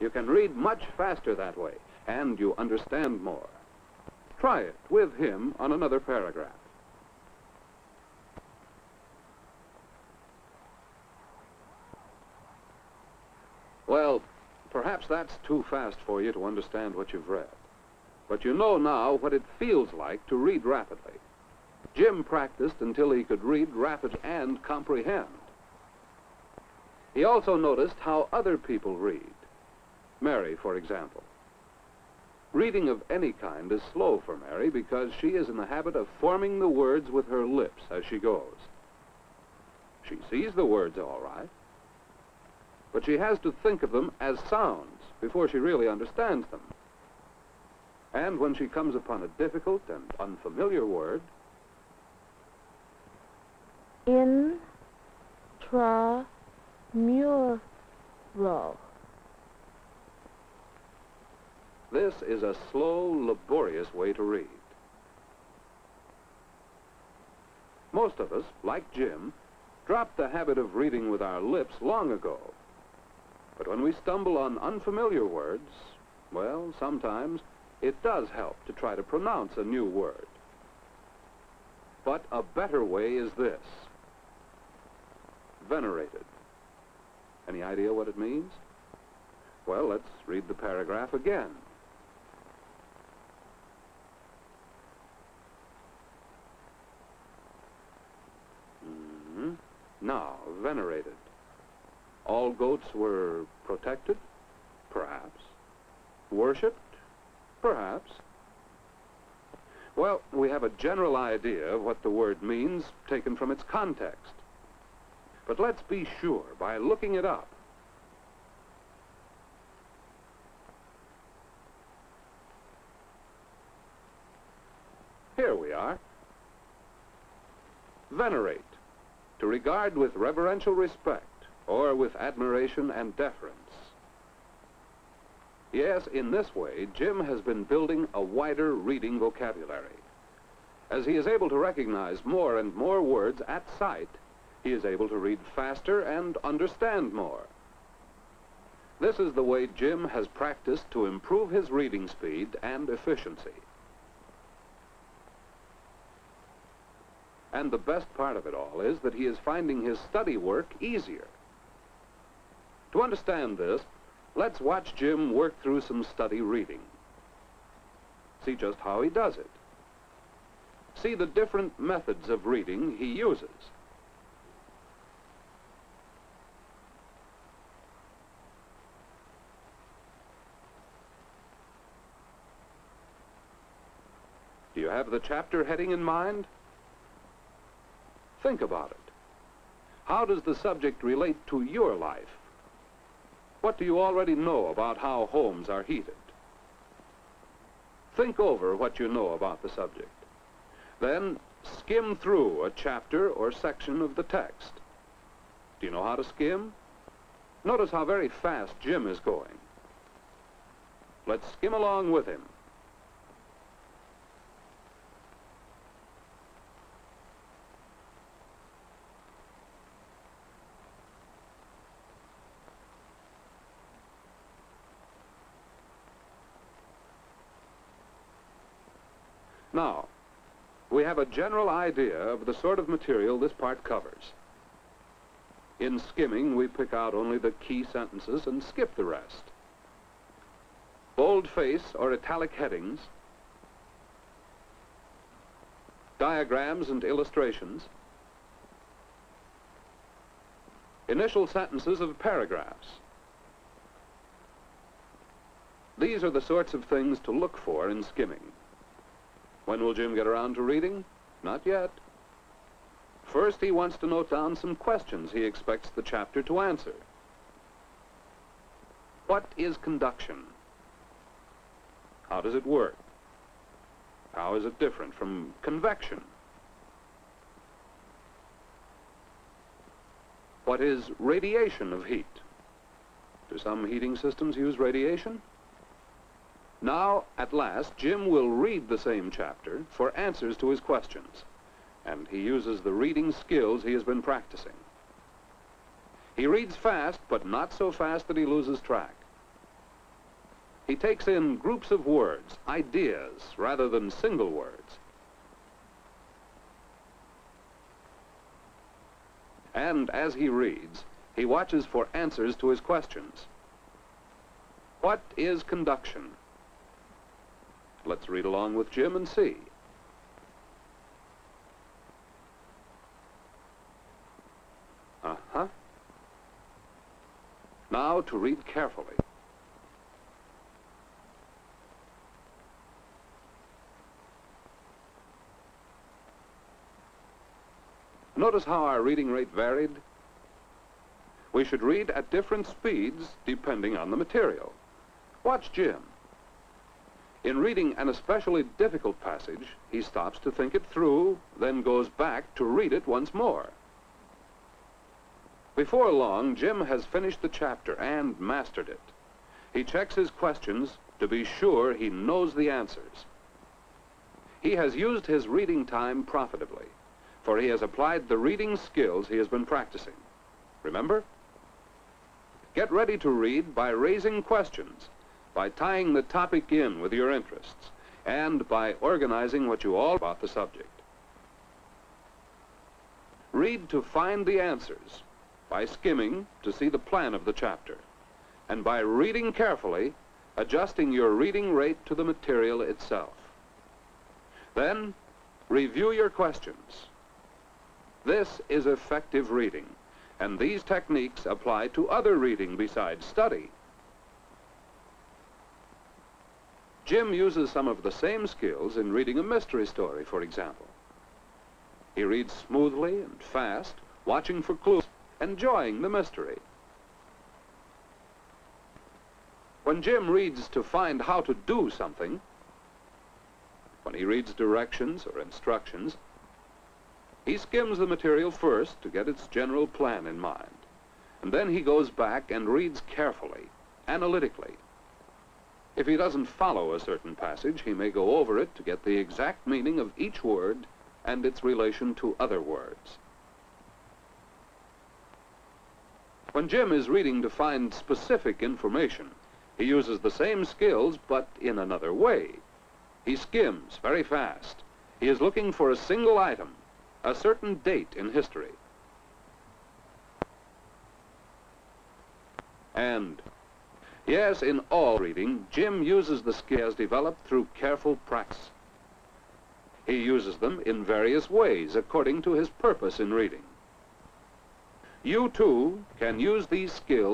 You can read much faster that way, and you understand more. Try it with him on another paragraph. Well, perhaps that's too fast for you to understand what you've read. But you know now what it feels like to read rapidly. Jim practiced until he could read rapidly and comprehend. He also noticed how other people read. Mary, for example. Reading of any kind is slow for Mary because she is in the habit of forming the words with her lips as she goes. She sees the words all right, but she has to think of them as sounds before she really understands them. And when she comes upon a difficult and unfamiliar word, intramural. This is a slow, laborious way to read. Most of us, like Jim, dropped the habit of reading with our lips long ago. But when we stumble on unfamiliar words, well, sometimes it does help to try to pronounce a new word. But a better way is this. Venerated. Any idea what it means? Well, let's read the paragraph again. Now, venerated. All goats were protected? Perhaps. Worshipped? Perhaps. Well, we have a general idea of what the word means taken from its context. But let's be sure by looking it up. Here we are. Venerate. To regard with reverential respect, or with admiration and deference. Yes, in this way, Jim has been building a wider reading vocabulary. As he is able to recognize more and more words at sight, he is able to read faster and understand more. This is the way Jim has practiced to improve his reading speed and efficiency. And the best part of it all is that he is finding his study work easier. To understand this, let's watch Jim work through some study reading. See just how he does it. See the different methods of reading he uses. Do you have the chapter heading in mind? Think about it. How does the subject relate to your life? What do you already know about how homes are heated? Think over what you know about the subject. Then skim through a chapter or section of the text. Do you know how to skim? Notice how very fast Jim is going. Let's skim along with him. Now, we have a general idea of the sort of material this part covers. In skimming, we pick out only the key sentences and skip the rest. Boldface or italic headings, diagrams and illustrations, initial sentences of paragraphs. These are the sorts of things to look for in skimming. When will Jim get around to reading? Not yet. First, he wants to note down some questions he expects the chapter to answer. What is conduction? How does it work? How is it different from convection? What is radiation of heat? Do some heating systems use radiation? Now, at last, Jim will read the same chapter for answers to his questions, and he uses the reading skills he has been practicing. He reads fast, but not so fast that he loses track. He takes in groups of words, ideas, rather than single words. And as he reads, he watches for answers to his questions. What is conduction? Let's read along with Jim and see. Uh-huh. Now to read carefully. Notice how our reading rate varied? We should read at different speeds depending on the material. Watch Jim. In reading an especially difficult passage, he stops to think it through, then goes back to read it once more. Before long, Jim has finished the chapter and mastered it. He checks his questions to be sure he knows the answers. He has used his reading time profitably, for he has applied the reading skills he has been practicing. Remember? Get ready to read by raising questions, by tying the topic in with your interests, and by organizing what you all about the subject. Read to find the answers, by skimming to see the plan of the chapter, and by reading carefully, adjusting your reading rate to the material itself. Then, review your questions. This is effective reading, and these techniques apply to other reading besides study. Jim uses some of the same skills in reading a mystery story, for example. He reads smoothly and fast, watching for clues, enjoying the mystery. When Jim reads to find how to do something, when he reads directions or instructions, he skims the material first to get its general plan in mind, and then he goes back and reads carefully, analytically. If he doesn't follow a certain passage, he may go over it to get the exact meaning of each word and its relation to other words. When Jim is reading to find specific information, he uses the same skills, but in another way. He skims very fast. He is looking for a single item, a certain date in history. And, yes, in all reading, Jim uses the skills developed through careful practice. He uses them in various ways according to his purpose in reading. You, too, can use these skills